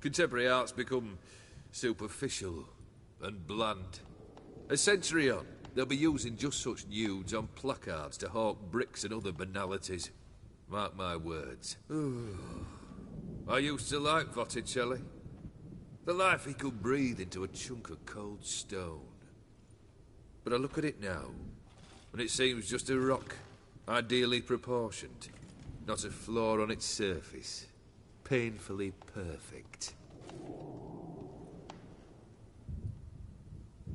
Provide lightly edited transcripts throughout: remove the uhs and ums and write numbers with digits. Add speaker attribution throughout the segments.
Speaker 1: Contemporary art's become superficial and bland. A century on, they'll be using just such nudes on placards to hawk bricks and other banalities. Mark my words. I used to like Botticelli. The life he could breathe into a chunk of cold stone. But I look at it now, and it seems just a rock, ideally proportioned. Not a flaw on its surface. Painfully perfect.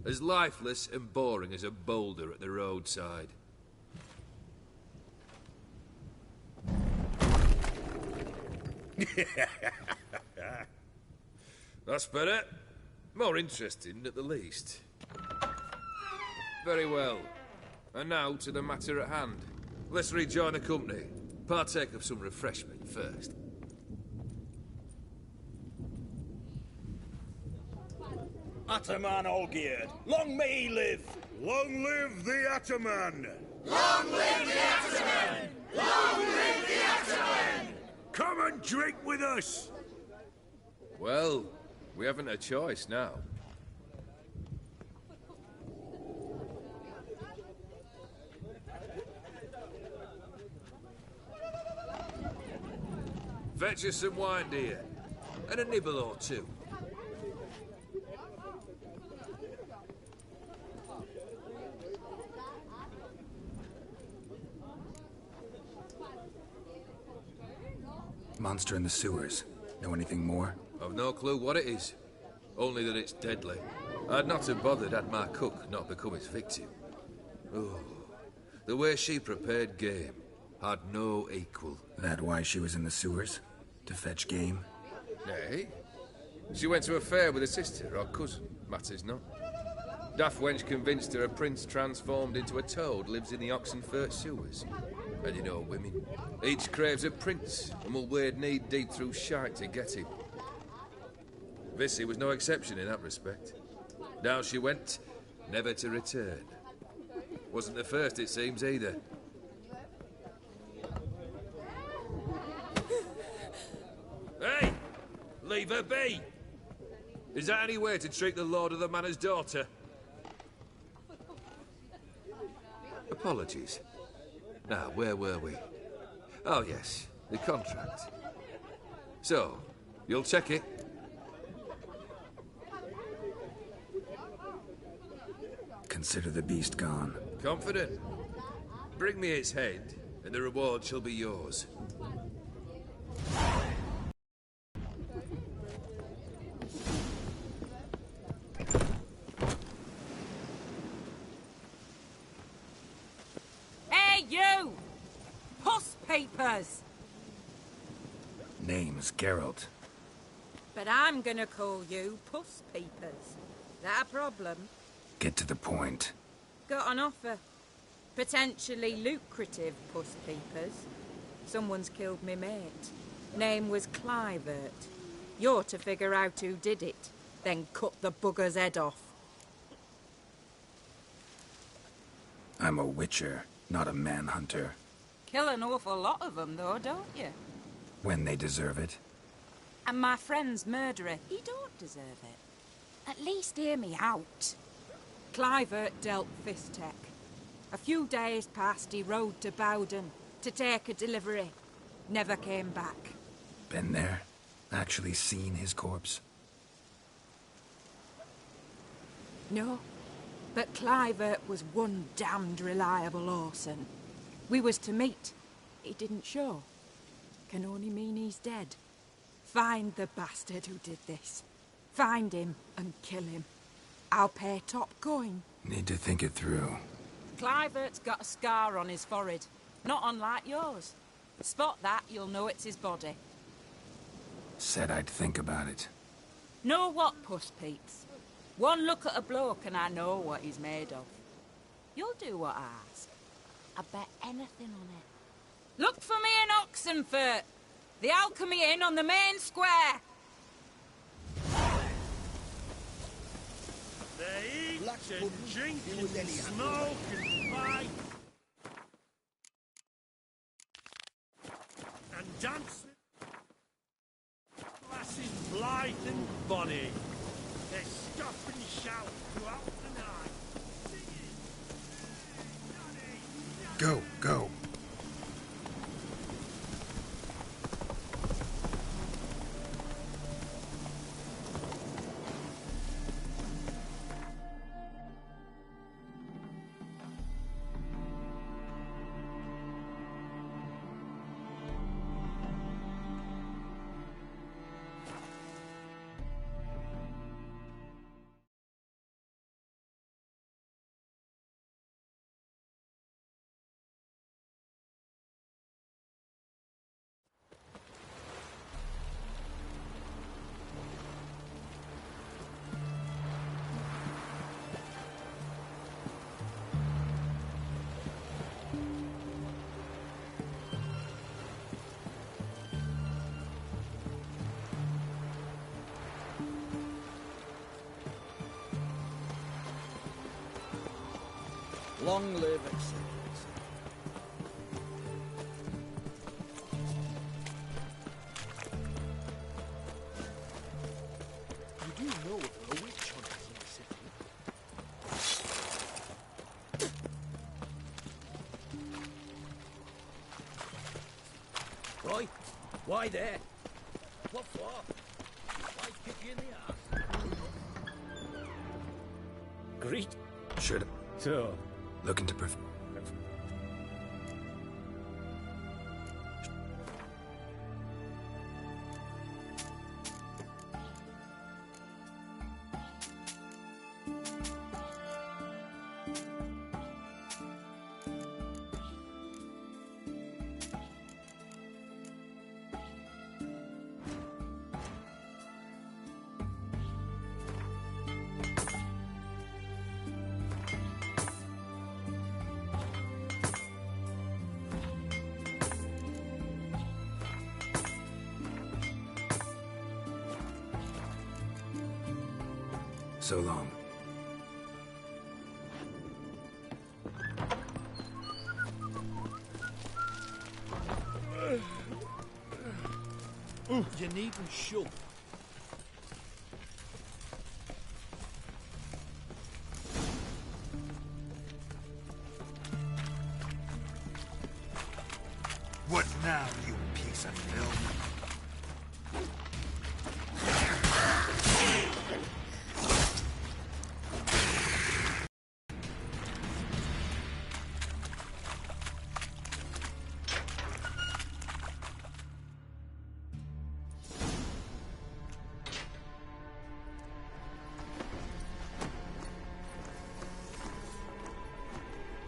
Speaker 1: As lifeless and boring as a boulder at the roadside. That's better. More interesting, at the least. Very well. And now to the matter at hand. Let's rejoin the company. Partake of some refreshment first.
Speaker 2: Ataman Olgierd, long may he live!
Speaker 3: Long live the Ataman!
Speaker 4: Long live the Ataman! Long live the Ataman!
Speaker 3: Come and drink with us!
Speaker 1: Well, we haven't a choice now. Fetch us some wine, dear. And a nibble or two.
Speaker 5: Monster in the sewers. Know anything more?
Speaker 1: I've no clue what it is. Only that it's deadly. I'd not have bothered had my cook not become its victim. Oh, the way she prepared game had no equal.
Speaker 5: That why she was in the sewers? To fetch game?
Speaker 1: Nay. She went to a fair with a sister or cousin. Matters not. Daft wench convinced her a prince transformed into a toad lives in the Oxenfurt sewers. And you know women. Each craves a prince and will wade knee-deep through shite to get him. Vissy was no exception in that respect. Down she went, never to return. Wasn't the first, it seems, either. Hey! Leave her be! Is that any way to treat the lord of the manor's daughter? Apologies. Now, where were we? Oh, yes, the contract. So, you'll check it?
Speaker 5: Consider the beast gone.
Speaker 1: Confident? Bring me its head, and the reward shall be yours.
Speaker 6: Hey, you! Puss papers!
Speaker 5: Name's Geralt.
Speaker 6: But I'm gonna call you Puss Peepers. That a problem?
Speaker 5: Get to the point.
Speaker 6: Got an offer. Potentially lucrative Puss Peepers. Someone's killed me mate. Name was Clivert. You're to figure out who did it, then cut the bugger's head off.
Speaker 5: I'm a witcher, not a manhunter.
Speaker 6: Kill an awful lot of them, though, don't you?
Speaker 5: When they deserve it.
Speaker 6: And my friend's murderer, he don't deserve it. At least hear me out. Clivert dealt Fistech. A few days past, he rode to Bowden to take a delivery. Never came back.
Speaker 5: Been there? Actually seen his corpse?
Speaker 6: No, but Clivert was one damned reliable Orson. We was to meet. He didn't show. Can only mean he's dead. Find the bastard who did this. Find him and kill him. I'll pay top coin.
Speaker 5: Need to think it through.
Speaker 6: Clivert's got a scar on his forehead, not unlike yours. Spot that, you'll know it's his body.
Speaker 5: Said I'd think about it.
Speaker 6: Know what, Puss Peeps? One look at a bloke and I know what he's made of. You'll do what I ask. I bet anything on it. Look for me in Oxenfurt. The Alchemy Inn on the main square.
Speaker 3: They eat and drink and smoke and fight and dance. Lasses fly. bright and bonny. They stop and shout throughout the night, singing, "Hey, Johnny,
Speaker 5: Go, go.
Speaker 2: Long live, etc.
Speaker 3: You do know there are witch hunters in the city.
Speaker 2: Right? Why there? What for? Why kick you in the ass? Greet.
Speaker 5: Should
Speaker 2: So,
Speaker 5: looking to prevent. So long.
Speaker 2: you needn't shove.
Speaker 5: What now, you piece of filth?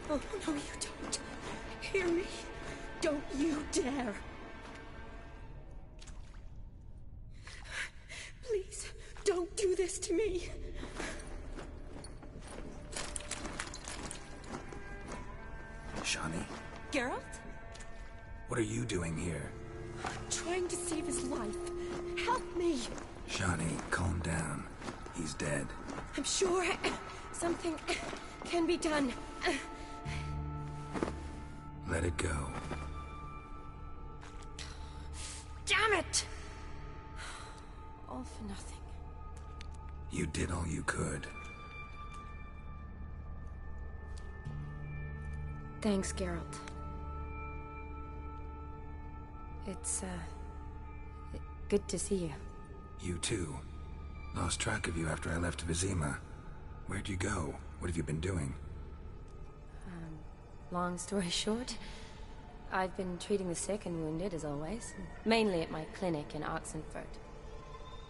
Speaker 7: Oh, no, you don't. Hear me? Don't you dare. Please, don't do this to me.
Speaker 5: Shani,
Speaker 7: Geralt?
Speaker 5: what are you doing here?
Speaker 7: Trying to save his life. Help me.
Speaker 5: Shani, calm down. He's dead.
Speaker 7: I'm sure something can be done.
Speaker 5: Let it go.
Speaker 7: Damn it! All for nothing.
Speaker 5: You did all you could.
Speaker 7: Thanks, Geralt. It's, good to see you.
Speaker 5: You too. Lost track of you after I left Vizima. Where'd you go? What have you been doing?
Speaker 7: Long story short, I've been treating the sick and wounded, as always. Mainly at my clinic in Oxenfurt.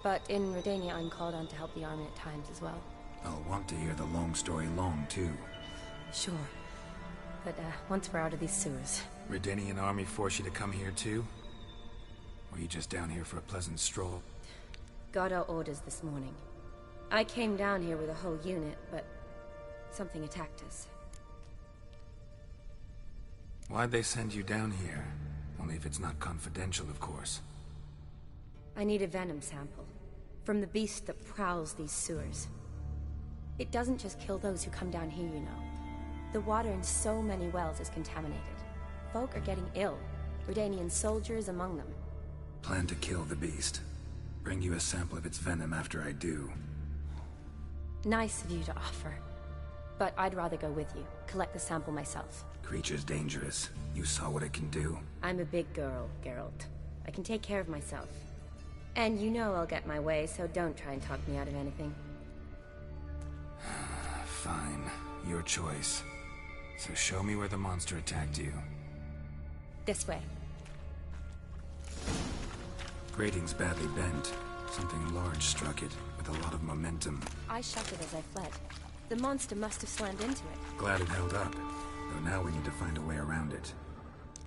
Speaker 7: But in Redania, I'm called on to help the army at times as well.
Speaker 5: I'll want to hear the long story long, too.
Speaker 7: Sure. But, once we're out of these sewers...
Speaker 5: Redanian army force you to come here, too? Or are you just down here for a pleasant stroll?
Speaker 7: Got our orders this morning. I came down here with a whole unit, but... something attacked us.
Speaker 5: Why'd they send you down here? Only if it's not confidential, of course.
Speaker 7: I need a venom sample. From the beast that prowls these sewers. It doesn't just kill those who come down here, you know. The water in so many wells is contaminated. Folk are getting ill. Redanian soldiers among them.
Speaker 5: Plan to kill the beast. bring you a sample of its venom after I do.
Speaker 7: Nice of you to offer. But I'd rather go with you, collect the sample myself.
Speaker 5: Creature's dangerous. You saw what it can do.
Speaker 7: I'm a big girl, Geralt. I can take care of myself. And you know I'll get my way, so don't try and talk me out of anything.
Speaker 5: Fine. Your choice. So show me where the monster attacked you.
Speaker 7: This way.
Speaker 5: Grating's badly bent. Something large struck it, with a lot of momentum.
Speaker 7: I shut it as I fled. The monster must have slammed into it.
Speaker 5: Glad it held up. Though now we need to find a way around it.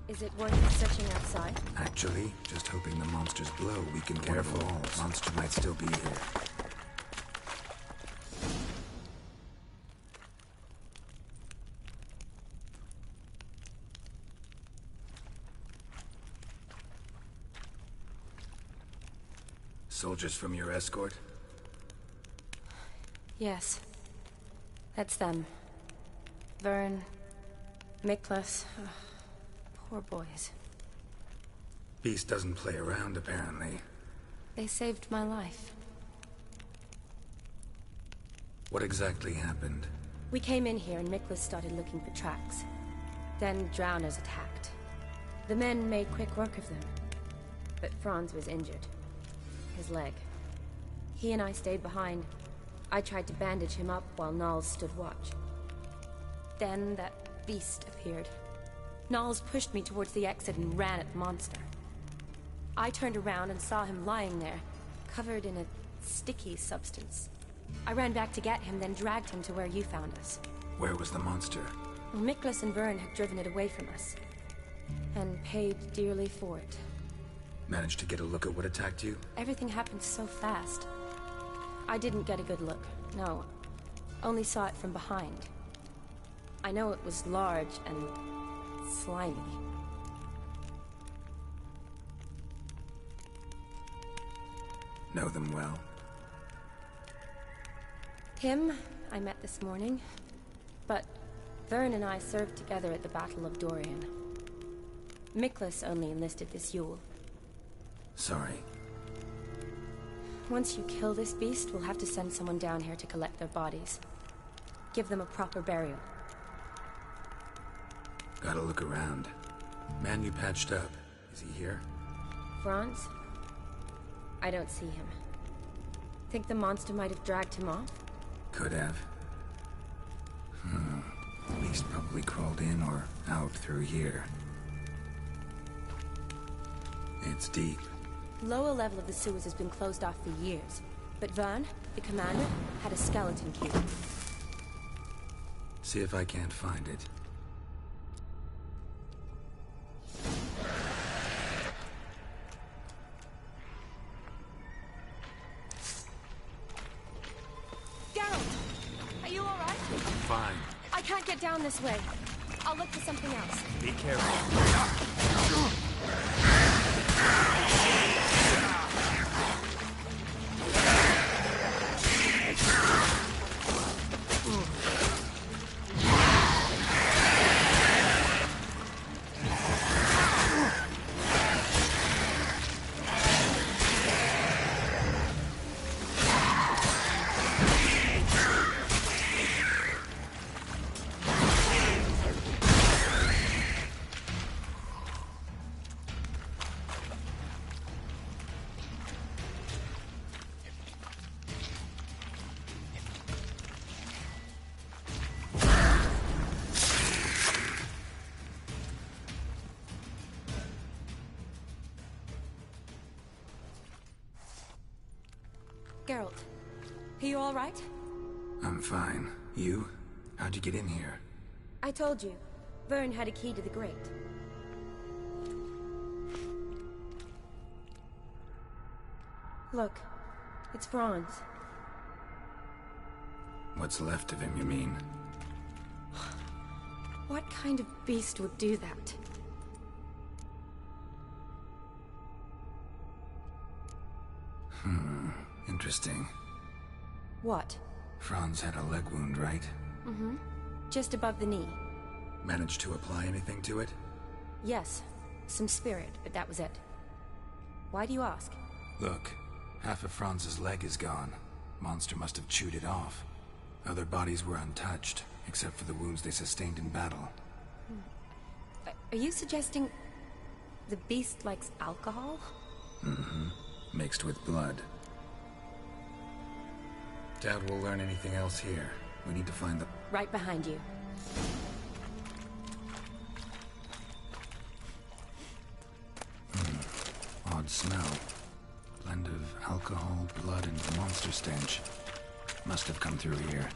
Speaker 7: Is it worth searching outside?
Speaker 5: Actually, just hoping the monster's blow weakened one of the walls. Monster might still be here. Soldiers from your escort?
Speaker 7: Yes. That's them. Vern, Miklas. Poor boys.
Speaker 5: Beast doesn't play around, apparently.
Speaker 7: They saved my life.
Speaker 5: What exactly happened?
Speaker 7: We came in here and Miklas started looking for tracks. Then drowners attacked. The men made quick work of them. But Franz was injured. His leg. He and I stayed behind. I tried to bandage him up while Nals stood watch. Then that beast appeared. Nals pushed me towards the exit and ran at the monster. I turned around and saw him lying there, covered in a sticky substance. I ran back to get him, then dragged him to where you found us.
Speaker 5: Where was the monster?
Speaker 7: Well, Miklas and Vern had driven it away from us. And paid dearly for it.
Speaker 5: Managed to get a look at what attacked you?
Speaker 7: Everything happened so fast. I didn't get a good look, no. Only saw it from behind. I know it was large and slimy.
Speaker 5: Know them well?
Speaker 7: Him, I met this morning. But Vern and I served together at the Battle of Dorian. Miklas only enlisted this Yule.
Speaker 5: Sorry.
Speaker 7: Once you kill this beast, we'll have to send someone down here to collect their bodies. Give them a proper burial.
Speaker 5: Gotta look around. Man you patched up. Is he here?
Speaker 7: Franz? I don't see him. Think the monster might have dragged him off?
Speaker 5: Could have. Beast probably crawled in or out through here. It's deep.
Speaker 7: Lower level of the sewers has been closed off for years. But Vern, the commander, had a skeleton cube.
Speaker 5: See if I can't find it.
Speaker 7: Geralt! Are you alright?
Speaker 5: I'm fine.
Speaker 7: I can't get down this way. I'll look for something else.
Speaker 5: Be careful.
Speaker 7: Geralt, are you all right?
Speaker 5: I'm fine. You? How'd you get in here?
Speaker 7: I told you. Vern had a key to the grate. Look, it's Franz.
Speaker 5: What's left of him, you mean?
Speaker 7: What kind of beast would do that?
Speaker 5: Interesting.
Speaker 7: What?
Speaker 5: Franz had a leg wound, right?
Speaker 7: Mm-hmm. Just above the knee.
Speaker 5: Managed to apply anything to it?
Speaker 7: Yes. Some spirit, but that was it. Why do you ask?
Speaker 5: Look, Half of Franz's leg is gone. Monster must have chewed it off. Other bodies were untouched, except for the wounds they sustained in battle.
Speaker 7: Are you suggesting the beast likes alcohol?
Speaker 5: Mm-hmm. Mixed with blood. Doubt we'll learn anything else here. We need to find the...
Speaker 7: Right behind you.
Speaker 5: Odd smell. Blend of alcohol, blood, and monster stench. Must have come through here.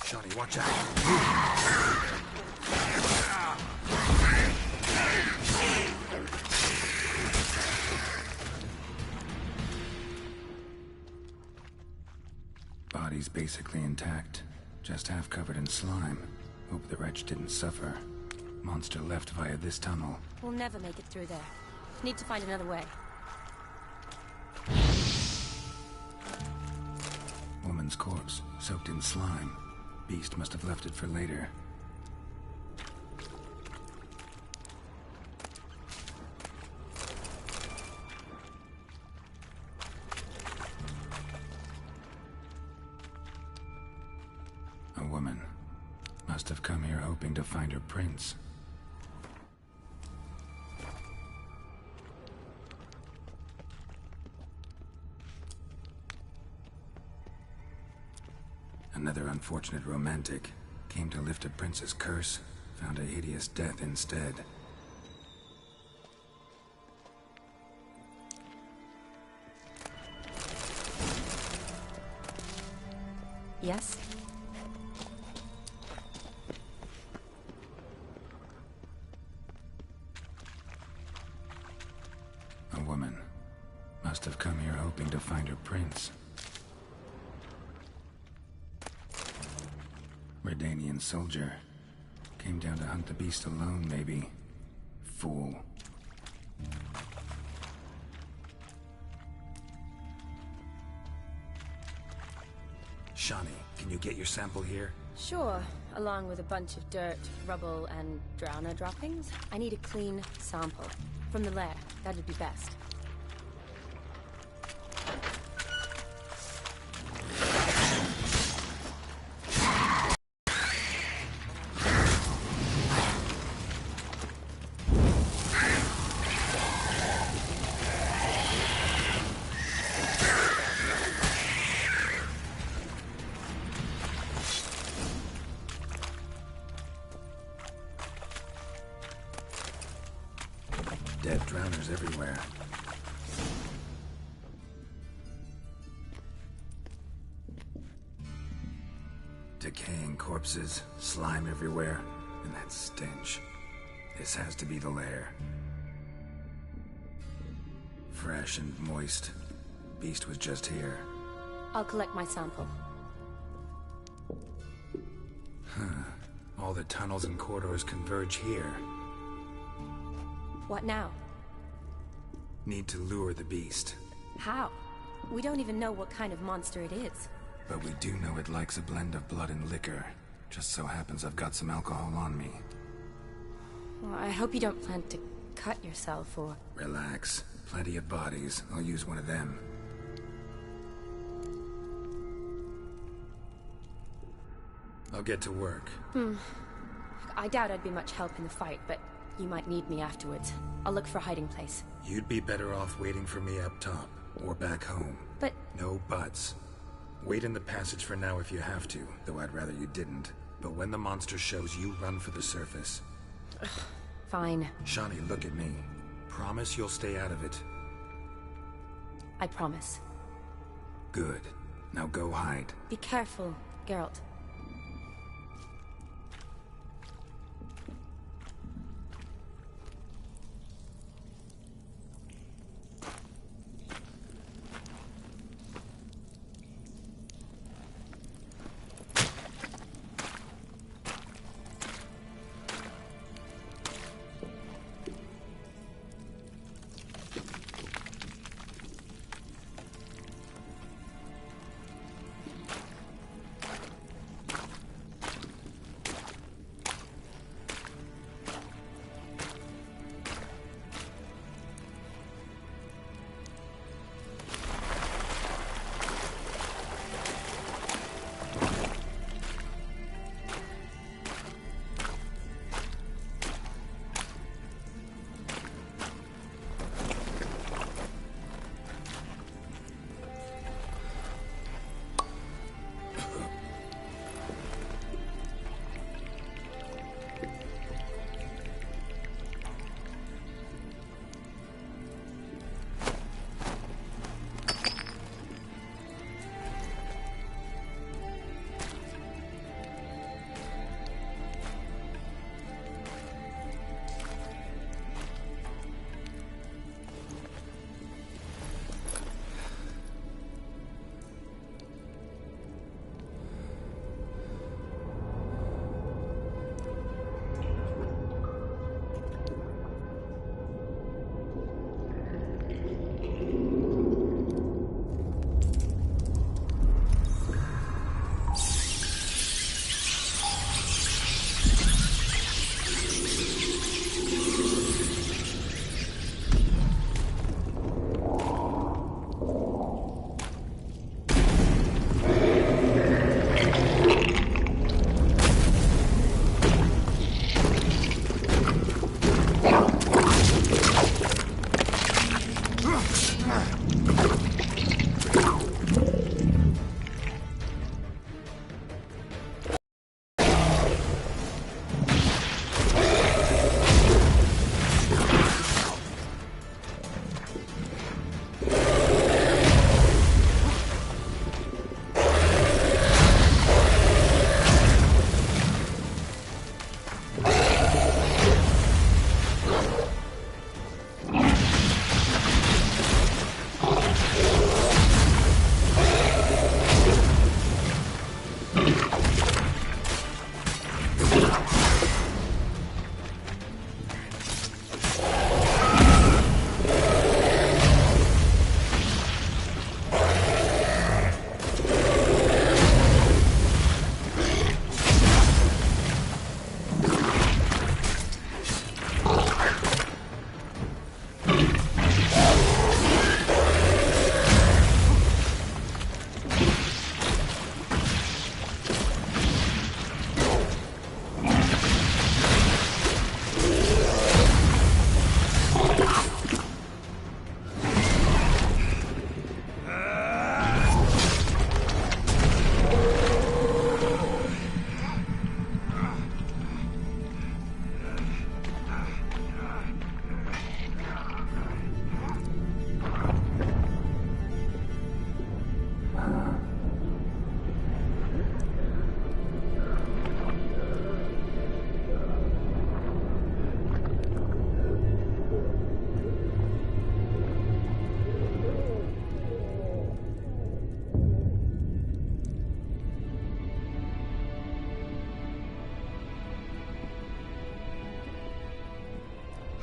Speaker 5: Shawnee, watch out! Body's basically intact, just half covered in slime. Hope the wretch didn't suffer. Monster left via this tunnel.
Speaker 7: We'll never make it through there. Need to find another way.
Speaker 5: Woman's corpse, soaked in slime. Beast must have left it for later. A woman. Must have come here hoping to find her prince. Another unfortunate romantic. Came to lift a prince's curse, found a hideous death instead.
Speaker 7: Yes?
Speaker 5: A woman. Must have come here hoping to find her prince. Redanian soldier. Came down to hunt the beast alone, maybe. Fool. Shawnee, can you get your sample here?
Speaker 7: Sure, along with a bunch of dirt, rubble, and drowner droppings. I need a clean sample. From the lair, that'd be best.
Speaker 5: Dead drowners everywhere. Decaying corpses, slime everywhere, and that stench. This has to be the lair. Fresh and moist. Beast was just here.
Speaker 7: I'll collect my sample.
Speaker 5: All the tunnels and corridors converge here.
Speaker 7: What now?
Speaker 5: Need to lure the beast.
Speaker 7: How? We don't even know what kind of monster it is.
Speaker 5: But we do know it likes a blend of blood and liquor. Just so happens I've got some alcohol on me.
Speaker 7: Well, I hope you don't plan to cut yourself or...
Speaker 5: Relax. Plenty of bodies. I'll use one of them. I'll get to work.
Speaker 7: I doubt I'd be much help in the fight, but you might need me afterwards. I'll look for a hiding place.
Speaker 5: You'd be better off waiting for me up top, or back home.
Speaker 7: But...
Speaker 5: No buts. Wait in the passage for now if you have to, though I'd rather you didn't. But when the monster shows, you run for the surface.
Speaker 7: Fine.
Speaker 5: Shawnee, look at me. Promise you'll stay out of it.
Speaker 7: I promise.
Speaker 5: Good. Now go hide.
Speaker 7: Be careful, Geralt.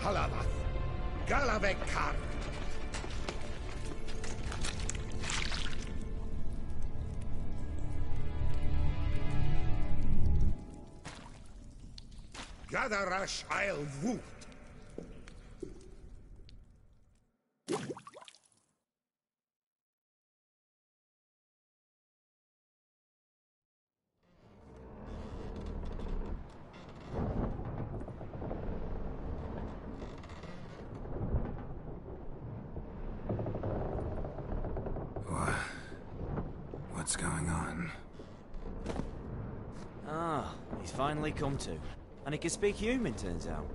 Speaker 8: Halavath, Galavekar. Gadarash I'll woot.
Speaker 5: What's going on?
Speaker 9: Ah, he's finally come to. And he can speak human, turns out.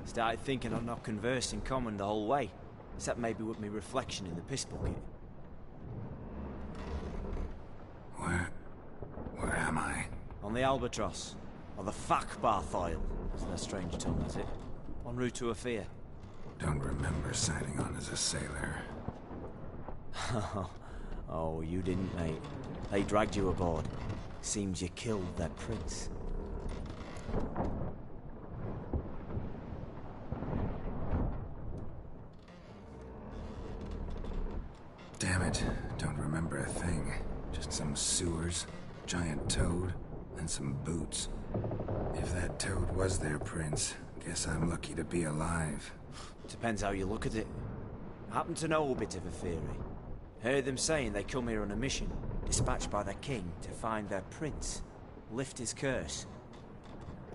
Speaker 9: Started thinking I'd not conversed in common the whole way, except maybe with me reflection in the piss bucket.
Speaker 5: Where am I?
Speaker 9: On the Albatross, or the Fakbarth Oil, as their strange tongue has it. En route to Afir.
Speaker 5: Don't remember signing on as a sailor.
Speaker 9: Oh, you didn't, mate. They dragged you aboard. Seems you killed their prince.
Speaker 5: Damn it, don't remember a thing. Just some sewers, giant toad, and some boots. If that toad was their prince, guess I'm lucky to be alive.
Speaker 9: Depends how you look at it. I happen to know a bit of a theory. Heard them saying they come here on a mission, dispatched by the king to find their prince, lift his curse.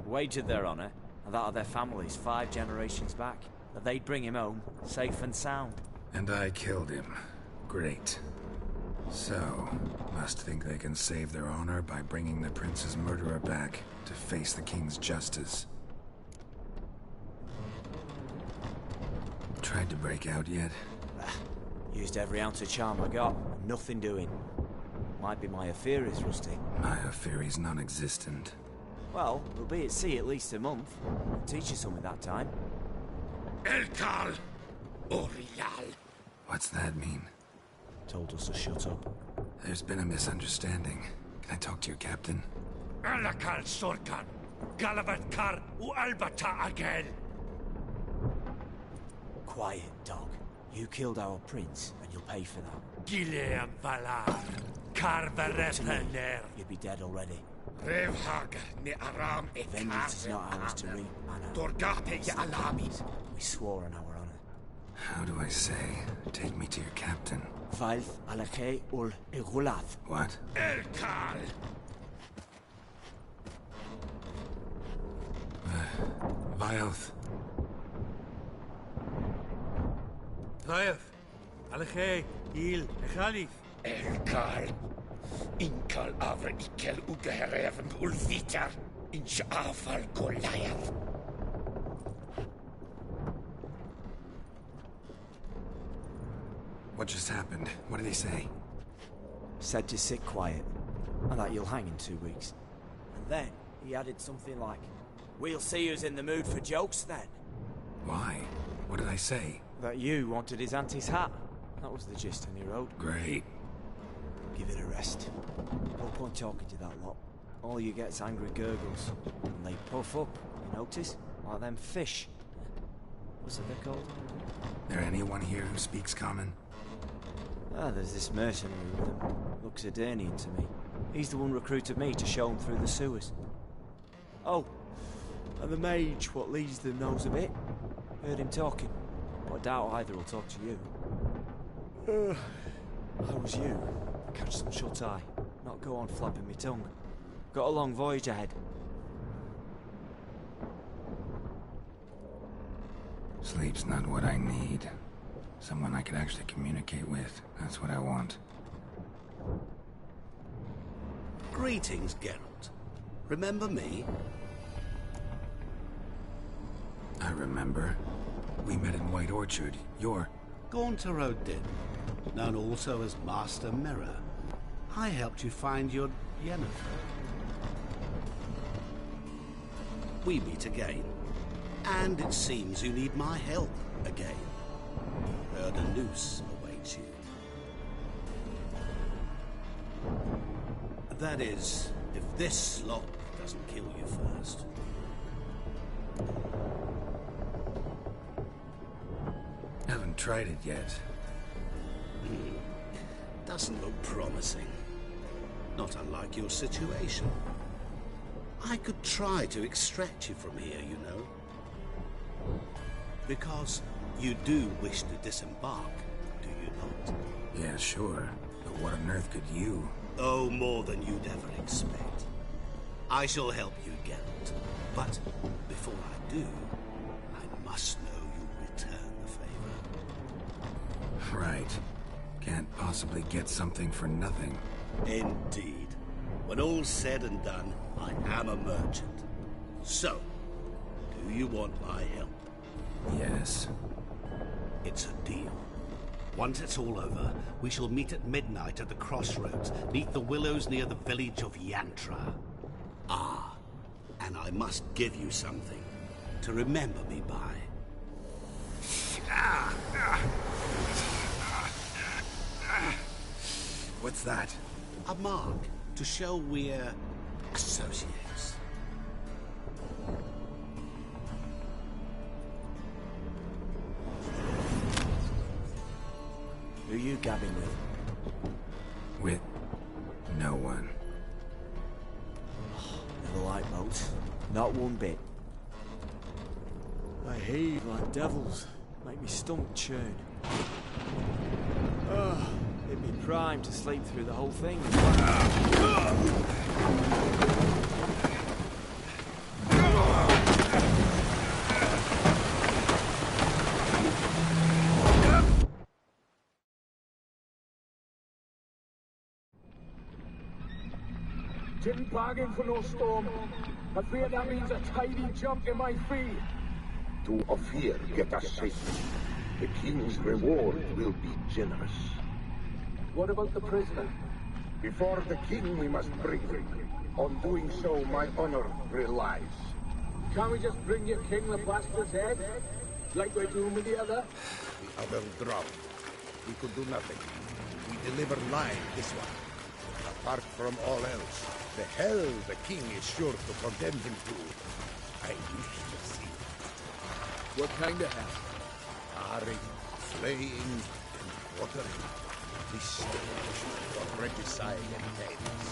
Speaker 9: Wagered their honor, and that of their families 5 generations back, that they'd bring him home, safe and sound.
Speaker 5: And I killed him. Great. So, must think they can save their honor by bringing the prince's murderer back to face the king's justice. Tried to break out yet?
Speaker 9: Used every ounce of charm I got, nothing doing. Might be my affair is rusty.
Speaker 5: My affair is non-existent.
Speaker 9: Well, we'll be at sea at least a month. Teach you something that time.
Speaker 8: Elkal, Orial.
Speaker 5: What's that mean?
Speaker 9: Told us to shut up.
Speaker 5: There's been a misunderstanding. Can I talk to your captain?
Speaker 8: Alakal Sorkan, Galavatkar, Albata again.
Speaker 9: Quiet, dog. You killed our prince, and you'll pay for that.
Speaker 8: Gileam Valar, Carverepener.
Speaker 9: You'd be dead already.
Speaker 8: Revhag, Ne Aram,
Speaker 9: Vengeance is not ours to reap, Anna.
Speaker 8: Dorgate Alamit.
Speaker 9: We swore on our honor.
Speaker 5: How do I say? Take me to your captain.
Speaker 9: Valth Alakhe ul Igulath.
Speaker 5: What?
Speaker 8: Elkal.
Speaker 5: Vilth.
Speaker 3: Vilth. Alakhe il Echalif.
Speaker 8: Elkal. Inkal Avra Ikel Ugeherevn Ulvitar. Inch Afal Goliath.
Speaker 5: What just happened? What did he say?
Speaker 9: Said to sit quiet, and that you'll hang in 2 weeks. And then he added something like, "We'll see who's in the mood for jokes then."
Speaker 5: Why? What did I say?
Speaker 9: That you wanted his auntie's hat. That was the gist, and he wrote.
Speaker 5: Great.
Speaker 9: Give it a rest. No point talking to that lot. All you get's angry gurgles. And they puff up, you notice? Like them fish. What's it they're called?
Speaker 5: There anyone here who speaks common?
Speaker 9: Ah, there's this mercenary with them. Looks Adernian to me. He's the one recruited me to show him through the sewers. Oh, and the mage what leads them knows a bit. Heard him talking, but I doubt either will talk to you. How was you? Catch some shut-eye, not go on flapping me tongue. Got a long voyage ahead.
Speaker 5: Sleep's not what I need. Someone I could actually communicate with. That's what I want.
Speaker 10: Greetings, Geralt. Remember me?
Speaker 5: I remember. We met in White Orchard. You're...
Speaker 10: Gaunter did, known also as Master Mirror. I helped you find your Yennefer. We meet again. And it seems you need my help again. Heard a noose awaits you. That is, if this slop doesn't kill you first.
Speaker 5: haven't tried it yet.
Speaker 10: Doesn't look promising. Not unlike your situation. I could try to extract you from here, you know. Because you do wish to disembark, do you not?
Speaker 5: Yeah, sure. But what on earth could you?
Speaker 10: Oh, more than you'd ever expect. I shall help you, Geralt. But before I do, I must know you return the favor.
Speaker 5: Right. Can't possibly get something for nothing.
Speaker 10: Indeed. When all's said and done, I am a merchant. So, do you want my help?
Speaker 5: Yes.
Speaker 10: It's a deal. Once it's all over, we shall meet at midnight at the crossroads, neath the willows near the village of Yantra. Ah, and I must give you something to remember me by.
Speaker 5: What's that?
Speaker 10: A mark to show we're associates.
Speaker 9: Who you gabbing with?
Speaker 5: With no one.
Speaker 9: Never liked boats. Not one bit. They heave like devils. Make me stomach churn. It'd be prime to sleep through the whole thing.
Speaker 11: Didn't bargain for no storm. I fear that means a tidy jump in my fee.
Speaker 12: To Ophir get us safely. The king's reward will be generous.
Speaker 11: What about the prisoner?
Speaker 12: Before the king we must bring him. On doing so, my honor relies.
Speaker 11: Can't we just bring your king the bastard's head? Like we're doing with the other?
Speaker 12: The other drowned. We could do nothing. We deliver live this one. Apart from all else, the hell the king is sure to condemn him to, I wish to see.
Speaker 11: What kind of hell?
Speaker 12: Tarring, flaying, and watering. This stage for regicide and pains.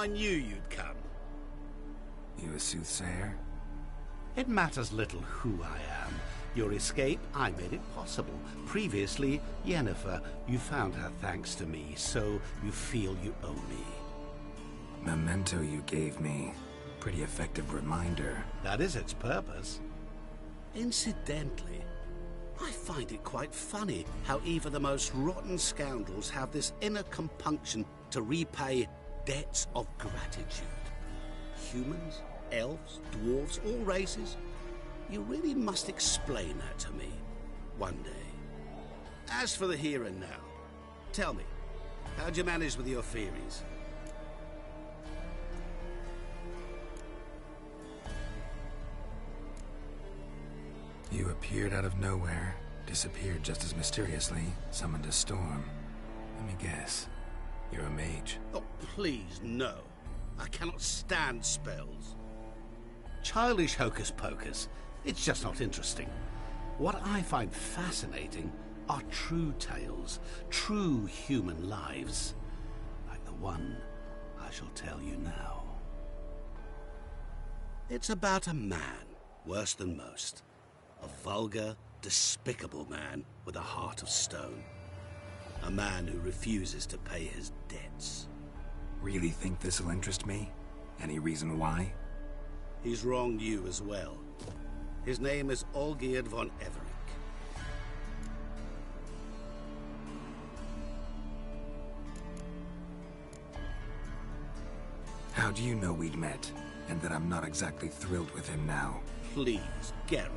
Speaker 10: I knew you'd come.
Speaker 5: You a soothsayer?
Speaker 10: It matters little who I am. Your escape, I made it possible. Previously, Yennefer, you found her thanks to me, so you feel you owe me.
Speaker 5: Memento you gave me. Pretty effective reminder.
Speaker 10: That is its purpose. Incidentally, I find it quite funny how even the most rotten scoundrels have this inner compunction to repay debts of gratitude. Humans, elves, dwarves, all races. You really must explain that to me one day. As for the here and now, tell me, how'd you manage with your theories?
Speaker 5: You appeared out of nowhere, disappeared just as mysteriously, summoned a storm. Let me guess. You're a mage.
Speaker 10: Oh, please, no. I cannot stand spells. Childish hocus-pocus. It's just not interesting. What I find fascinating are true tales, true human lives, like the one I shall tell you now. It's about a man, worse than most. A vulgar, despicable man with a heart of stone. A man who refuses to pay his debts.
Speaker 5: Really think this'll interest me? Any reason why?
Speaker 10: He's wronged you as well. His name is Olgierd von Everec.
Speaker 5: How do you know we'd met, and that I'm not exactly thrilled with him now?
Speaker 10: Please, Geralt.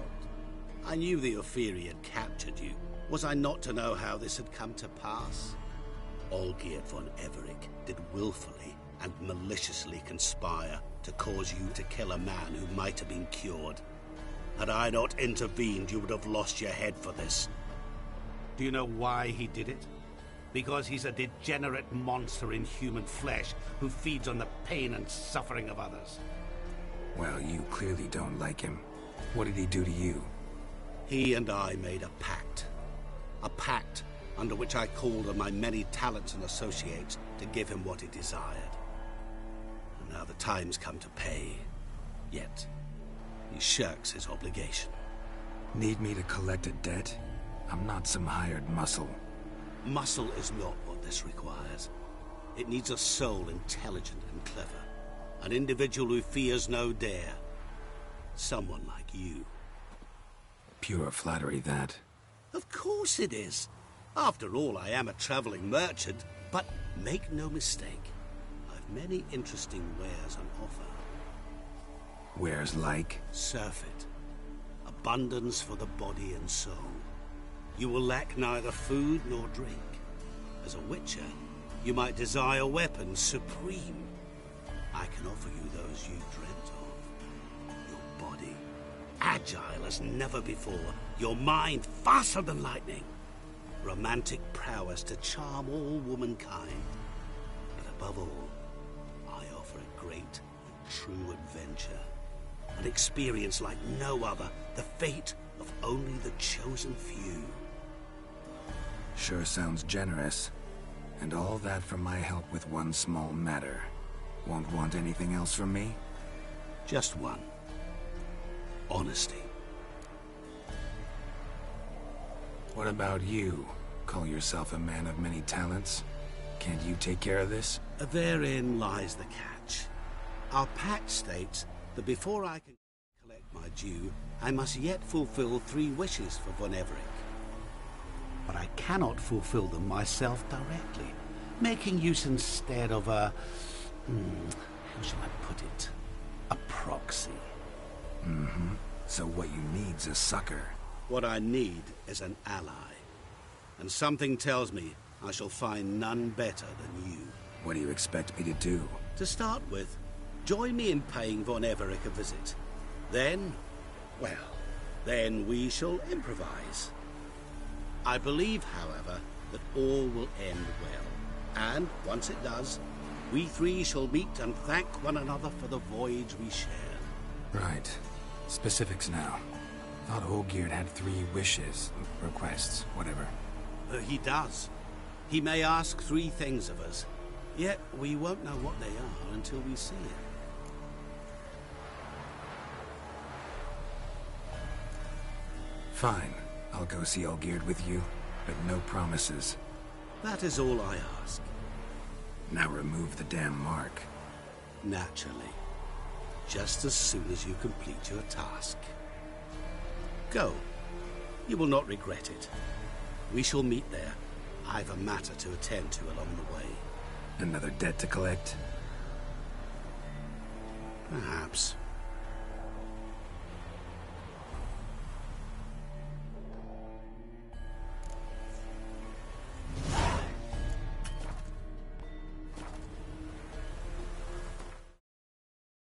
Speaker 10: I knew the Ophiri had captured you. Was I not to know how this had come to pass? Olgierd von Everec did willfully and maliciously conspire to cause you to kill a man who might have been cured. Had I not intervened, you would have lost your head for this. Do you know why he did it? Because he's a degenerate monster in human flesh who feeds on the pain and suffering of others.
Speaker 5: Well, you clearly don't like him. What did he do to you?
Speaker 10: He and I made a pact. A pact under which I called on my many talents and associates to give him what he desired. And now the time's come to pay. Yet, he shirks his obligation.
Speaker 5: Need me to collect a debt? I'm not some hired muscle.
Speaker 10: Muscle is not what this requires. It needs a soul intelligent and clever. An individual who fears no dare. Someone like you.
Speaker 5: Pure flattery, that.
Speaker 10: Of course it is. After all, I am a traveling merchant. But make no mistake, I've many interesting wares on offer.
Speaker 5: Wares like?
Speaker 10: Surfeit. Abundance for the body and soul. You will lack neither food nor drink. As a witcher, you might desire weapons supreme. I can offer you those you dreamt of. Your body, agile as never before. Your mind, faster than lightning. Romantic prowess to charm all womankind. But above all, I offer a great and true adventure. An experience like no other. The fate of only the chosen few.
Speaker 5: Sure sounds generous. And all that for my help with one small matter. Won't want anything else from me?
Speaker 10: Just one. Honesty.
Speaker 5: What about you? Call yourself a man of many talents? Can't you take care of this?
Speaker 10: Therein lies the catch. Our pact states that before I can collect my due, I must yet fulfill 3 wishes for von Everec. But I cannot fulfill them myself directly, making use instead of a... how shall I put it? A proxy.
Speaker 5: Mm-hmm. So what you need's a sucker.
Speaker 10: What I need is an ally. And something tells me I shall find none better than you.
Speaker 5: What do you expect me to do?
Speaker 10: To start with, join me in paying von Everec a visit. Then, well, then we shall improvise. I believe, however, that all will end well. And, once it does, we 3 shall meet and thank one another for the voyage we shared.
Speaker 5: Right. Specifics now. Thought Olgierd had 3 wishes, requests, whatever.
Speaker 10: He does. He may ask 3 things of us. Yet we won't know what they are until we see it.
Speaker 5: Fine. I'll go see Olgierd with you, but no promises.
Speaker 10: That is all I ask.
Speaker 5: Now remove the damn mark.
Speaker 10: Naturally. Just as soon as you complete your task. Go. You will not regret it. We shall meet there. I've a matter to attend to along the way.
Speaker 5: Another debt to collect?
Speaker 10: Perhaps.